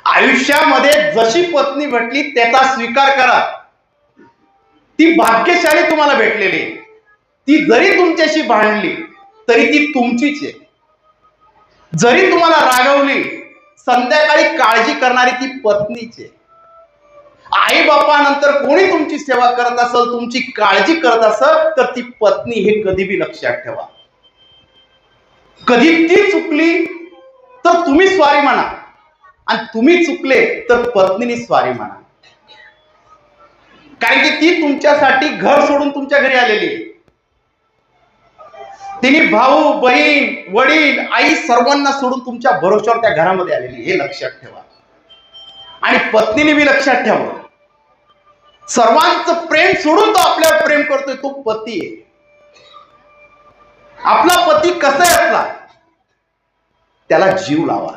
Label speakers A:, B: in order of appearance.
A: आयुष्यामध्ये जशी पत्नी भेटली त्याचा स्वीकार करा. ती भाग्यशाली तुम्हाला भेटलेली आहे. ती जरी तुमच्याशी भांडली तरी ती तुमचीच आहे. जरी तुम्हाला रागवली संध्याकाळी काळजी करणारी ती पत्नीच आहे. आई बापानंतर कोणी तुमची सेवा करत असेल, तुमची काळजी करत असेल तर ती पत्नी, हे कधी बी लक्षात ठेवा. कधी ती चुकली तर तुम्ही सॉरी म्हणा, आणि तुम्ही चुकले तर पत्नीने सॉरी म्हणा. कारण की ती तुमच्यासाठी घर सोडून तुमच्या घरी आलेली आहे. तिने भाऊ बहीण वडील आई सर्वांना सोडून तुमच्या भरोश्यावर त्या घरामध्ये आलेली, हे लक्षात ठेवा. आणि पत्नीने बी लक्षात ठेवा, सर्वांचं प्रेम सोडून तो आपल्यावर प्रेम करतोय, तो पती आहे. आपला पती कसा असला त्याला जीव लावा.